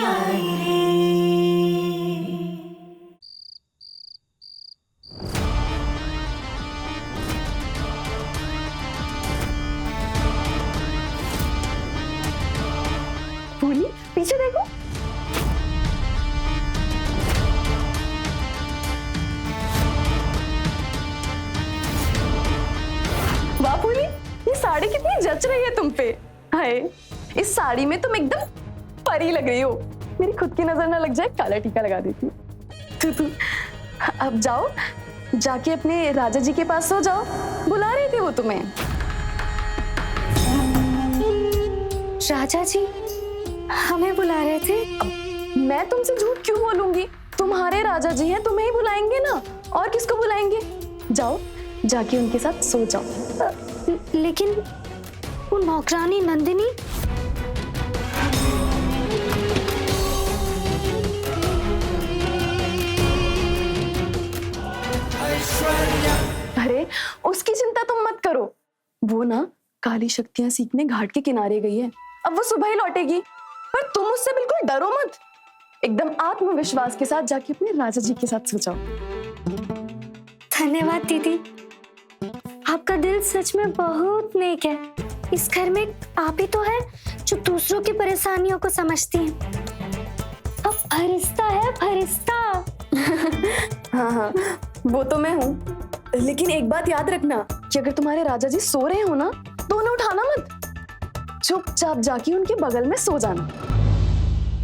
शायरी। फूली पीछे देखो। वाह फूली, ये साड़ी कितनी जच रही है तुम पे। हाय, इस साड़ी में तुम एकदम परी लग रही हो। मेरी खुद की नजर ना लग जाए, काला टीका लगा देती हूँ। तू अब जाओ, जाके अपने राजा जी के पास सो जाओ, बुला रहे थे वो तुम्हें। राजा जी हमें बुला रहे थे? मैं तुमसे झूठ क्यों बोलूंगी? तुम्हारे राजा जी हैं, तुम्हें ही बुलाएंगे ना, और किसको बुलाएंगे? जाओ, जाके उनके साथ सो जाओ। लेकिन वो नौकरानी नंदिनी? अरे उसकी चिंता तुम मत करो, वो ना काली शक्तियां सीखने घाट के किनारे गई है। अब वो सुबह ही लौटेगी। पर तुम उससे बिल्कुल डरो मत, एकदम आत्मविश्वास के साथ जाके अपने राजा जी के साथ सो जाओ। धन्यवाद दीदी, आपका दिल सच में बहुत नेक है। इस घर में आप ही तो है जो दूसरों की परेशानियों को समझती हैं। अब फरिश्ता है, फरिश्ता। हाँ हाँ, वो तो मैं हूँ। लेकिन एक बात याद रखना कि अगर तुम्हारे राजा जी सो रहे हो ना, तो उन्हें उठाना मत, चुपचाप जाके उनके बगल में सो जाना।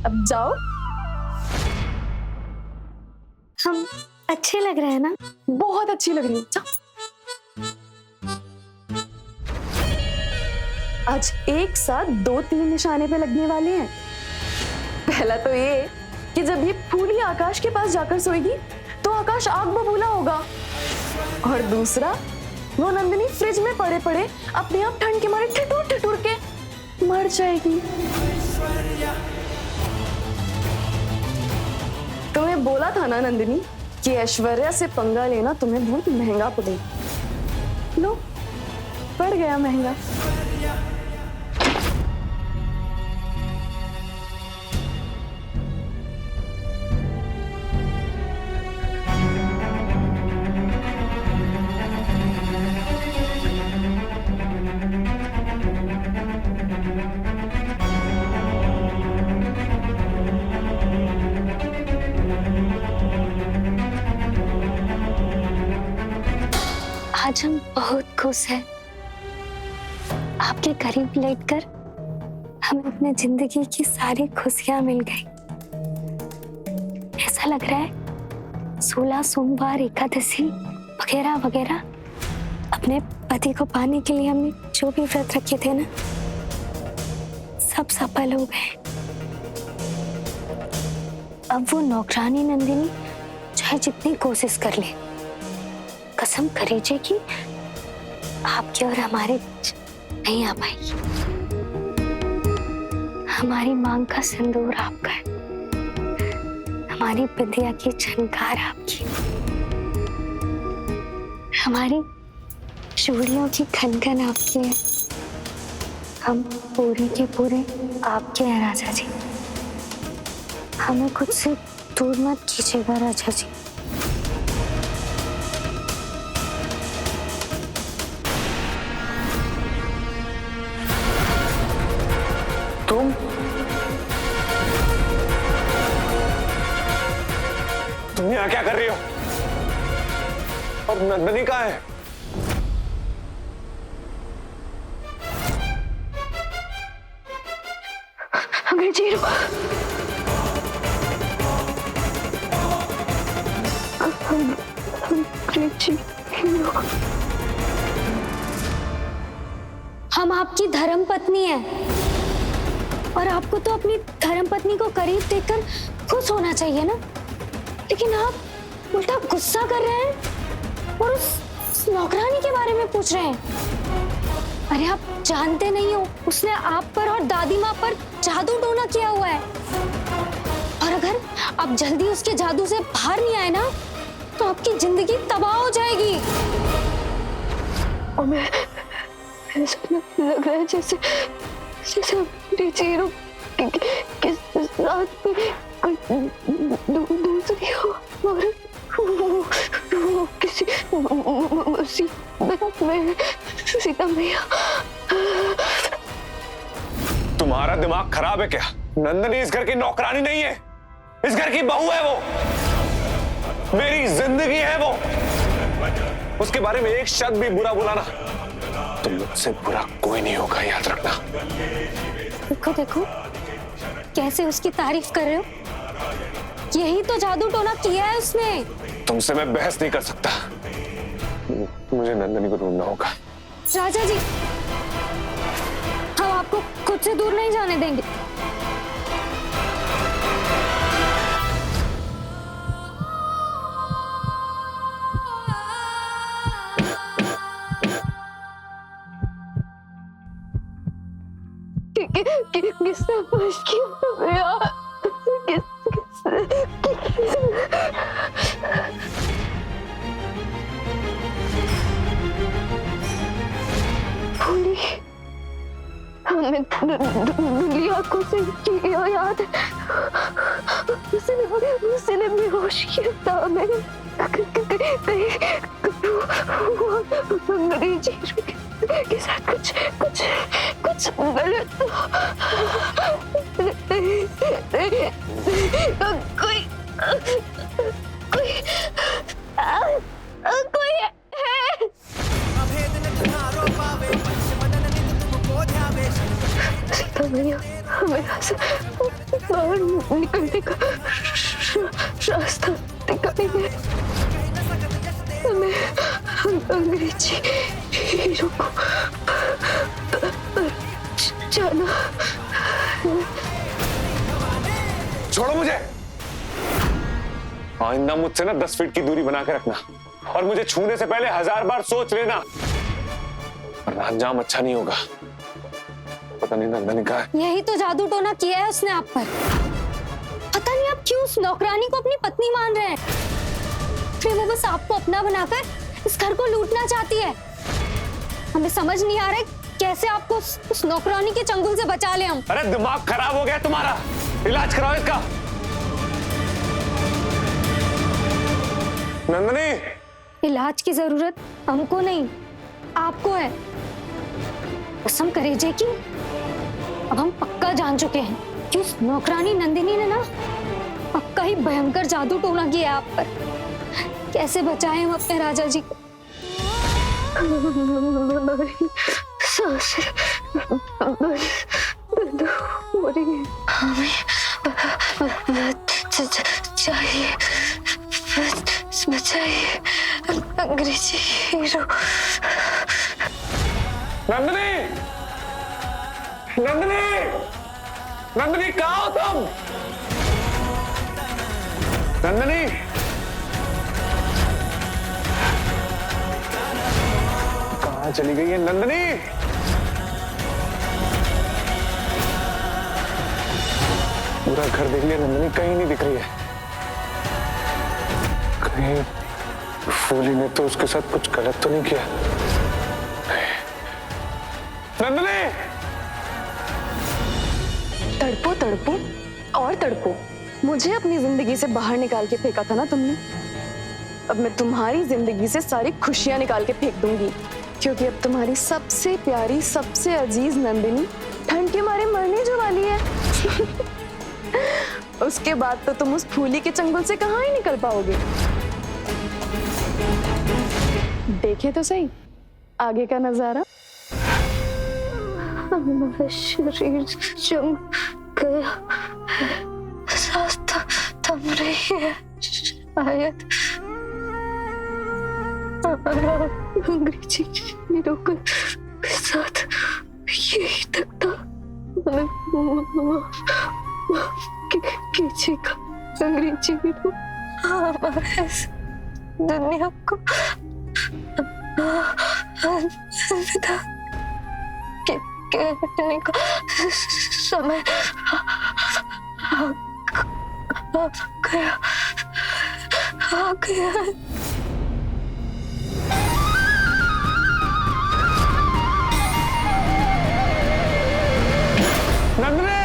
अब जाओ। हम अच्छे लग रहे हैं ना? बहुत अच्छी लग रही हो, जाओ। आज एक साथ 2-3 निशाने पे लगने वाले हैं। पहला तो ये कि जब ये फूली आकाश के पास जाकर सोएगी तो आकाश आग बबूला होगा, और दूसरा वो नंदिनी फ्रिज में पड़े पड़े अपने आप ठंड के मारे ठिठुर ठिठुर के मर जाएगी। तुम्हें बोला था ना नंदिनी कि ऐश्वर्या से पंगा लेना तुम्हें बहुत महंगा पड़ेगा। लो, पड़ गया महंगा। आज हम बहुत खुश हैं। आपके करीब लेटकर हमें अपने जिंदगी की सारी खुशियां मिल गई। ऐसा लग रहा है 16 सोमवार, एकादशी वगैरह वगैरह अपने पति को पाने के लिए हमने जो भी व्रत रखे थे ना, सब सफल हो गए। अब वो नौकरानी नंदिनी चाहे जितनी कोशिश कर ले, कसम करीजिए कि आपके और हमारे बीच नहीं आ पाएगी। हमारी मांग का सिंदूर आपका है, हमारी बिंदिया की झनकार आपकी, हमारी चूड़ियों की खनखन आपकी है। हम पूरे के पूरे आपके हैं राजा जी। हमें खुद से दूर मत कीजिएगा राजा जी। तुम यहाँ क्या कर रही हो? और नंदिनी कहाँ है? अंग्रेजी हम आपकी धर्म पत्नी हैं, और आपको तो अपनी धर्म पत्नी को करीब देखकर खुश होना चाहिए ना। लेकिन आप उल्टा गुस्सा कर रहे हैं और उस नौकरानी के बारे में पूछ रहे हैं। अरे आप जानते नहीं हो, उसने आप पर और दादी माँ पर जादू टोना किया हुआ है, और अगर आप जल्दी उसके जादू से बाहर नहीं आए ना, तो आपकी जिंदगी तबाह हो जाएगी। और मैं ऐसा लग रहा है जैसे जैसे अपनी चीरों साथ में दूसरी औरत वो किसी मुसीबत में सीता मैया। तुम्हारा दिमाग खराब है क्या? नंदनी इस घर की नौकरानी नहीं है, इस घर की बहू है वो, मेरी जिंदगी है वो। उसके बारे में एक शब्द भी बुरा बोला ना तो मुझसे बुरा कोई नहीं होगा, याद रखना। देखो देखो कैसे उसकी तारीफ कर रहे हो। यही तो जादू टोना किया है उसने। तुमसे मैं बहस नहीं कर सकता, मुझे नंदनी को ढूंढना होगा। राजा जी, हम आपको खुद से दूर नहीं जाने देंगे। किसने पुश किया यार? फूली हमें धुंधली आंखों से किया याद है। उसने बेहोश किया था हमें। अंग्रेजी के साथ कुछ गलत कोई है। सीता मैया हमें यहाँ से बाहर निकलने का रास्ता दिखाएंगे। हमें अंग्रेजी हीरो को जाना। छोड़ो मुझे। आइंदा मुझसे ना 10 फीट की दूरी बना के रखना और मुझे छूने से पहले 1000 बार सोच लेना, वरना अंजाम अच्छा नहीं होगा। पता नहीं नंदनी कहाँ है। यही तो जादू टोना किया है उसने आप पर। पता नहीं आप क्यों उस नौकरानी को अपनी पत्नी मान रहे हैं। फिर वो बस आपको अपना बनाकर इस घर को लूटना चाहती है। हमें समझ नहीं आ रहा है कैसे आपको उस नौकरानी के चंगुल से बचा ले हम। अरे दिमाग खराब हो गया तुम्हारा, इलाज कराओ इसका। नंदनी, इलाज की जरूरत हमको नहीं आपको है। कसम करेजे की अब हम पक्का जान चुके हैं कि उस नौकरानी नंदिनी ने ना पक्का ही भयंकर जादू टोना किया है आप पर। कैसे बचाएं हम अपने राजा जी को। चाहिए बचाइए अंग्रेजी हीरो। नंदनी, नंदनी, नंदनी कहाँ हो तुम? नंदनी, कहाँ चली गई है नंदनी? पूरा घर देख लिया, नंदनी कहीं नहीं दिख रही है। कहीं फूली ने तो उसके साथ कुछ गलत तो नहीं किया? नंदनी! तड़पो तड़पो और तड़पो। मुझे अपनी जिंदगी से बाहर निकाल के फेंका था ना तुमने। अब मैं तुम्हारी जिंदगी से सारी खुशियां निकाल के फेंक दूंगी, क्योंकि अब तुम्हारी सबसे प्यारी सबसे अजीज नंदिनी ठंड के मारे मरने जो वाली है। उसके बाद तो तुम उस फूली के चंगुल से कहाँ ही निकल पाओगे। देखे तो सही आगे का नजारा। हमारा शरीर जम गया, सांस थम रही है। शायद हमारा अंग्रेजी हीरो के साथ यही तक था। कीजिएगा अंग्रेजी हीरो, हमारे दुनिया को अलविदा कहने का समय आ गया है। नंदनी,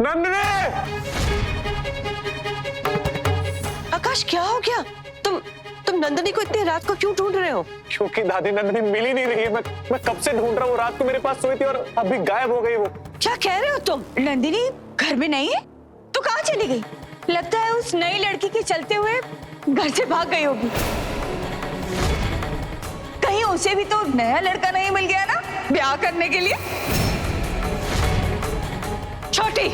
नंदिनी! आकाश क्या हो गया? तुम नंदिनी को इतनी रात को क्यों ढूंढ रहे हो? क्योंकि दादी नंदिनी मिल ही नहीं रही है। मैं कब से ढूंढ रहा हूँ। रात को मेरे पास सोई थी और अभी गायब हो गई वो। क्या कह रहे हो तुम? नंदिनी घर में नहीं है तो कहाँ चली गई? लगता है उस नई लड़की के चलते हुए घर से भाग गई होगी। कहीं उसे भी तो नया लड़का नहीं मिल गया ना ब्याह करने के लिए? छोटी,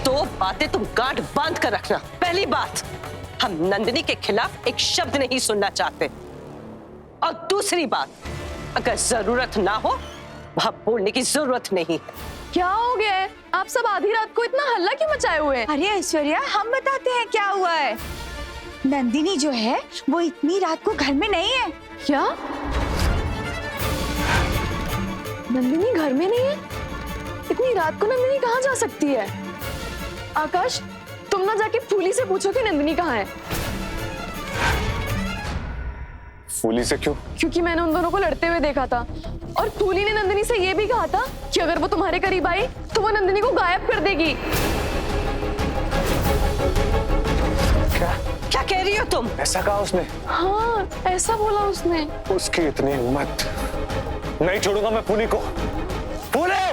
दो बातें तुम गांठ बांध कर रखना। पहली बात, हम नंदिनी के खिलाफ एक शब्द नहीं सुनना चाहते। और दूसरी बात, अगर जरूरत ना हो वहां बोलने की जरूरत नहीं है। क्या हो गया है? आप सब आधी रात को इतना हल्ला क्यों मचाए हुए हैं? अरे ऐश्वर्या, हम बताते हैं क्या हुआ है। नंदिनी जो है वो इतनी रात को घर में नहीं है। क्या? नंदिनी घर में नहीं है? इतनी रात को नंदिनी कहाँ जा सकती है? आकाश, तुम ना जाके फूली से पूछो कि नंदिनी कहाँ है। फूली से क्यों? क्योंकि मैंने उन दोनों को लड़ते हुए देखा था और फूली ने नंदिनी से ये भी कहा था कि अगर वो तुम्हारे करीब आई तो वो नंदिनी को गायब कर देगी। क्या कह रही हो तुम? ऐसा कहा उसने? हाँ, ऐसा बोला उसने। उसकी इतनी हिम्मत! नहीं छोड़ूंगा मैं फूली को। फूले!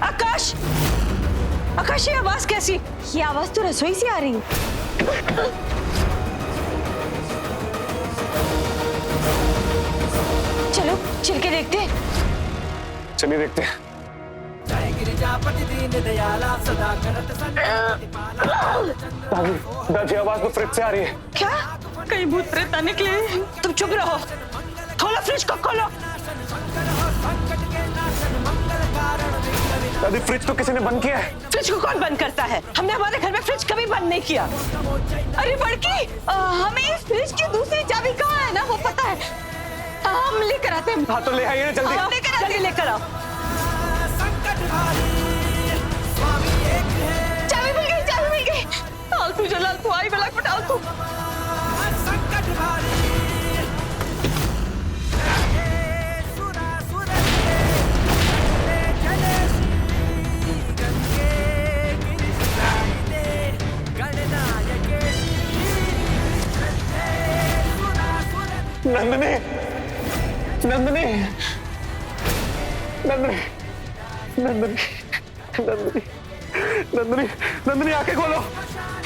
आकाश! आकाश, ये आवाज कैसी? ये आवाज तो रसोई से आ रही है। चलो चल के देखते हैं। चलिए देखते हैं। दादी आवाज तो फ्रिज से आ रही है। क्या? कहीं भूत प्रेत निकले। तुम चुप रहो। खोलो फ्रिज को, खोलो। दादी फ्रिज तो किसी ने बंद किया है। फ्रिज को कौन बंद करता है? हमने हमारे घर में फ्रिज कभी बंद नहीं किया। अरे बड़की, हमें इस फ्रिज की दूसरी चाबी कहाँ है ना वो पता है। हम लेकर आते हैं। हाँ तो ले आइए ना जल्दी। आओ, जल्दी लेकर आओ। चाबी मिल गई, चाबी मिल गई। फालतू जलाल तू आई बला पटाल तू। नंदिनी! नंदिनी! नंदिनी! नंदिनी! नंदिनी! नंदिनी! नंदिनी आंखें खोलो।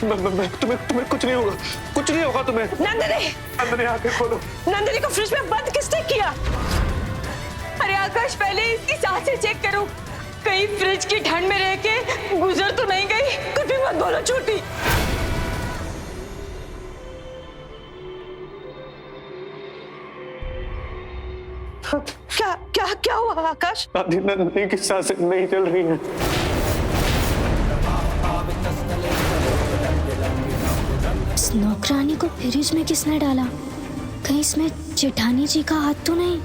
तुम्हें कुछ नहीं होगा। कुछ नहीं होगा तुम्हें। नंदिनी! नंदिनी आंखें खोलो। नंदिनी को फ्रिज में बंद किसने किया? अरे आकाश, पहले इसकी सांसें चेक करो, कहीं फ्रिज की ठंड में रह के गुजर तो नहीं गई। कुछ भी मत बोलो छोटी। क्या क्या क्या हुआ आकाश? दादी नंदिनी की सांसें नहीं चल रही हैं। इस नौकरानी को फ्रिज में किसने डाला? कहीं इसमें जेठानी जी का हाथ तो नहीं?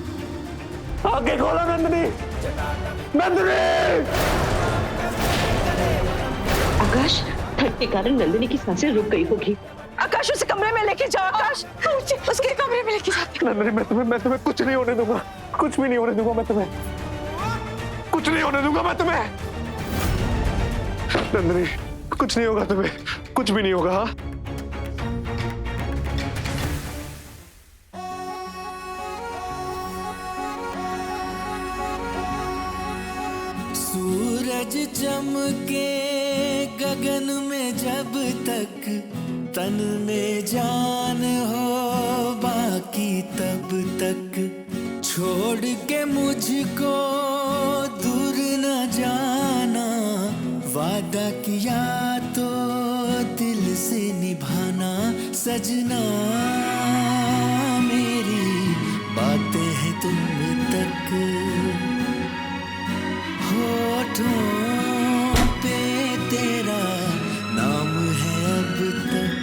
आंखें खोलो नंदिनी! नंदिनी! आकाश, ठंड के कारण नंदिनी की सांसें रुक गई होगी। आकाश, उसे कमरे में लेके जाओ। आकाश, उसके कमरे में लेके जाओ। नंदिनी मैं तुम्हें कुछ नहीं होने दूंगा। कुछ भी नहीं होने दूंगा मैं तुम्हें। कुछ नहीं होने दूंगा मैं तुम्हें। नंदिनी कुछ नहीं होगा तुम्हें। कुछ भी नहीं होगा। हाँ? सूरज चमके गगन में जब तक तन में जान हो बाकी तब तक छोड़ के मुझको दूर न जाना। वादा किया तो दिल से निभाना सजना। मेरी बातें हैं तुम तक होठों पे तेरा नाम है अब तक।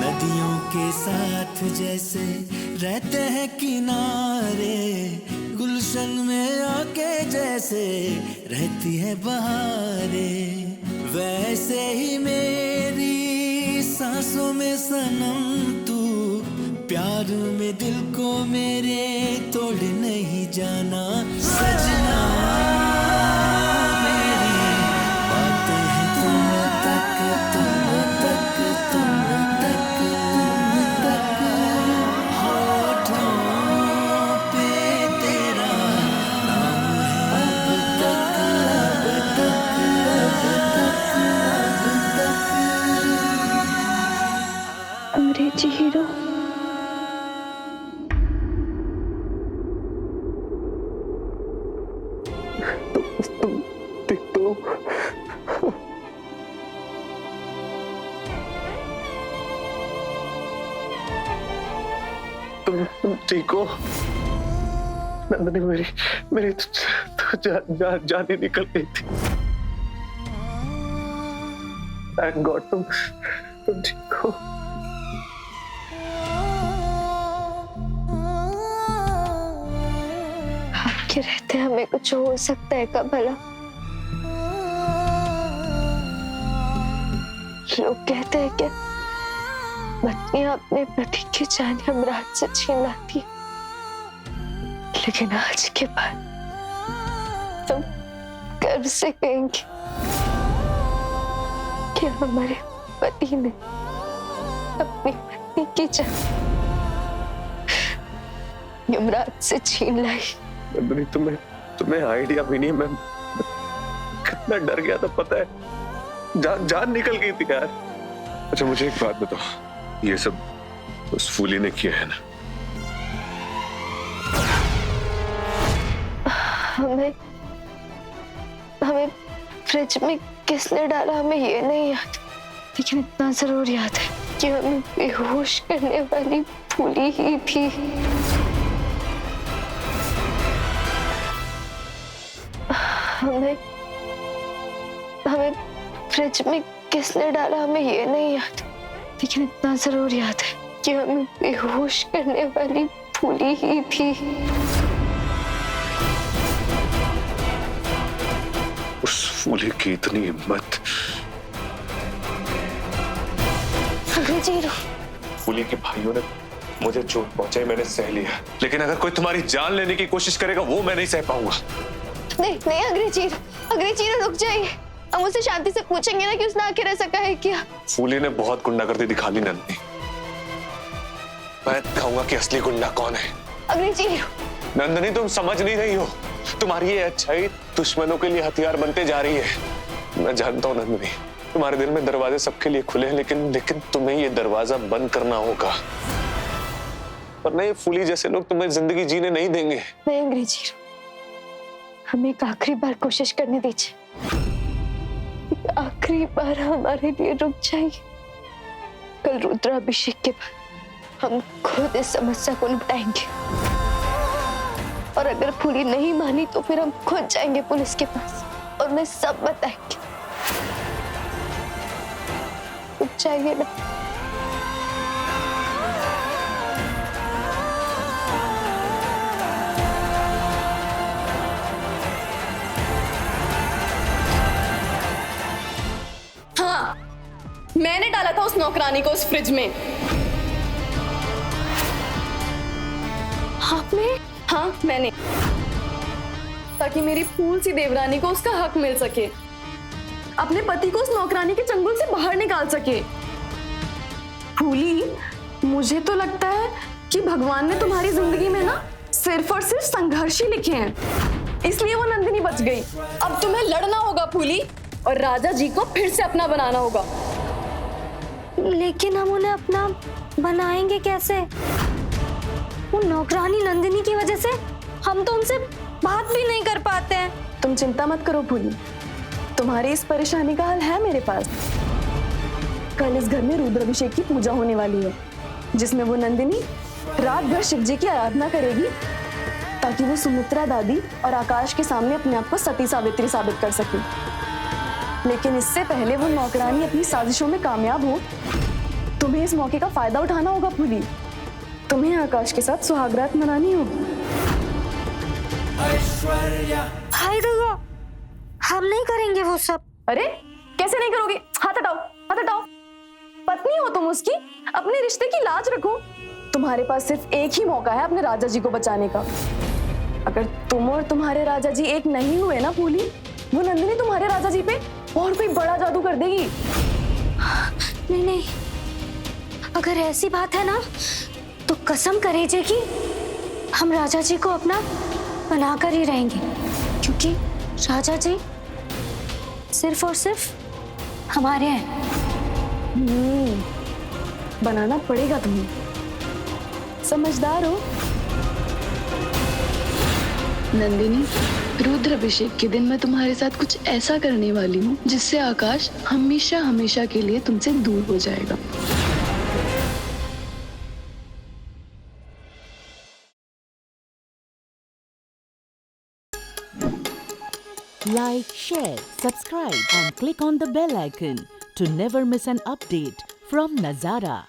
नदियों के साथ जैसे रहते हैं किनारे गुलशन में आके जैसे रहती है बहारें, वैसे ही मेरी सांसों में सनम तू, प्यार में दिल को मेरे तोड़ नहीं जाना सजना। मेरी बातें हैं तुम तक, होठों पे तेरा नाम है अब तक। अंग्रेजी हीरो। तुम ठीक हो? नंदनी मेरी तो जान ही निकल गई थी। थैंक गॉड तुम ठीक हो। आपके रहते हमें कुछ हो सकता है क्या भला? लोग कहते हैं कि पत्नियां अपने पति की जान यमराज से छीन लाती है, लेकिन आज के बाद तुम गर्व से कहेंगे कि हमारे पति ने अपनी पत्नी की जान यमराज से छीन लाई। नंदनी तुम्हें आइडिया भी नहीं, मैं कितना डर गया था पता है, जान निकल गई थी यार। अच्छा मुझे एक बात बताओ, ये सब उस फूली ने किया है ना? हमें फ्रिज में किसने डाला हमें ये नहीं याद, लेकिन इतना जरूर याद है कि हमें बेहोश करने वाली फूली ही थी। हमें फ्रिज में किसने डाला हमें ये नहीं याद, लेकिन इतना जरूर याद है कि हमें बेहोश करने वाली फूली ही थी। उस फूली की इतनी हिम्मत। फूली के भाइयों ने मुझे चोट पहुंचाई, मैंने सह लिया, लेकिन अगर कोई तुम्हारी जान लेने की कोशिश करेगा वो मैं नहीं सह पाऊंगा। नहीं अंग्रेजी रुक जाइए, हम उससे शांति से पूछेंगे ना कि उसने आके रह सका है क्या। फूली ने बहुत गुंडागर्दी दिखा ली नंदनी, मैं कहूंगा कि असली गुंडा कौन है। अंग्रेजी नंदनी तुम समझ नहीं रही हो, तुम्हारी ये अच्छाई दुश्मनों के लिए हथियार बनते जा रही है। मैं जानता हूँ नंदनी, तुम्हारे दिल में दरवाजे सबके लिए खुले हैं, लेकिन तुम्हें ये दरवाजा बंद करना होगा, वरना ये फूली जैसे लोग तुम्हें जिंदगी जीने नहीं देंगे। नहीं अंग्रेजी, हमें एक आखिरी बार कोशिश करने दीजिए, आखिरी बार हमारे लिए रुक जाइए। कल रुद्राभिषेक के बाद हम खुद इस समस्या को निपटाएंगे, और अगर फूली नहीं मानी तो फिर हम खुद जाएंगे पुलिस के पास और उन्हें सब बताएंगे। रुक जाइए ना। हाँ, मैंने डाला था उस नौकरानी को उस फ्रिज में। आपने? हाँ मैंने, ताकि मेरी फूल सी देवरानी को उसका हक मिल सके, अपने पति को उस नौकरानी के चंगुल से बाहर निकाल सके। फूली, मुझे तो लगता है कि भगवान ने तुम्हारी जिंदगी में ना सिर्फ और सिर्फ संघर्ष ही लिखे हैं, इसलिए वो नंदिनी बच गई। अब तुम्हें लड़ना होगा फूली, और राजा जी को फिर से अपना बनाना होगा। लेकिन हम उन्हें अपना बनाएंगे कैसे? वो नौकरानी नंदिनी की वजह से हम तो उनसे बात भी नहीं कर पाते हैं। तुम चिंता मत करो फूली, तुम्हारी इस परेशानी का हल है मेरे पास। कल इस घर में रुद्राभिषेक की पूजा होने वाली है, जिसमें वो नंदिनी रात भर शिव जी की आराधना करेगी, ताकि वो सुमित्रा दादी और आकाश के सामने अपने आप को सती सावित्री साबित कर सके। लेकिन इससे पहले वो नौकरानी अपनी साजिशों में कामयाब हो, तुम्हें इस मौके का फायदा उठाना होगा फूली। तुम्हें आकाश के साथ सुहागरात मनानी होगी। हाय भैया, हम नहीं करेंगे वो सब। अरे कैसे नहीं करोगे? हाथ हटाओ, हाथ हटाओ। पत्नी हो तुम उसकी, अपने रिश्ते की लाज रखो। तुम्हारे पास सिर्फ एक ही मौका है अपने राजा जी को बचाने का। अगर तुम और तुम्हारे राजा जी एक नहीं हुए ना फूली, वो नंदिनी तुम्हारे राजा जी पे और कोई बड़ा जादू कर देगी। नहीं नहीं, अगर ऐसी बात है ना तो कसम करेजे कि हम राजा जी को अपना बनाकर ही रहेंगे, क्योंकि राजा जी सिर्फ और सिर्फ हमारे हैं। बनाना पड़ेगा तुम्हें, समझदार हो। नंदिनी, रुद्र अभिषेक के दिन मैं तुम्हारे साथ कुछ ऐसा करने वाली हूँ जिससे आकाश हमेशा हमेशा के लिए तुमसे दूर हो जाएगा। Like, share, subscribe and click on the bell icon to never miss an update from Nazara.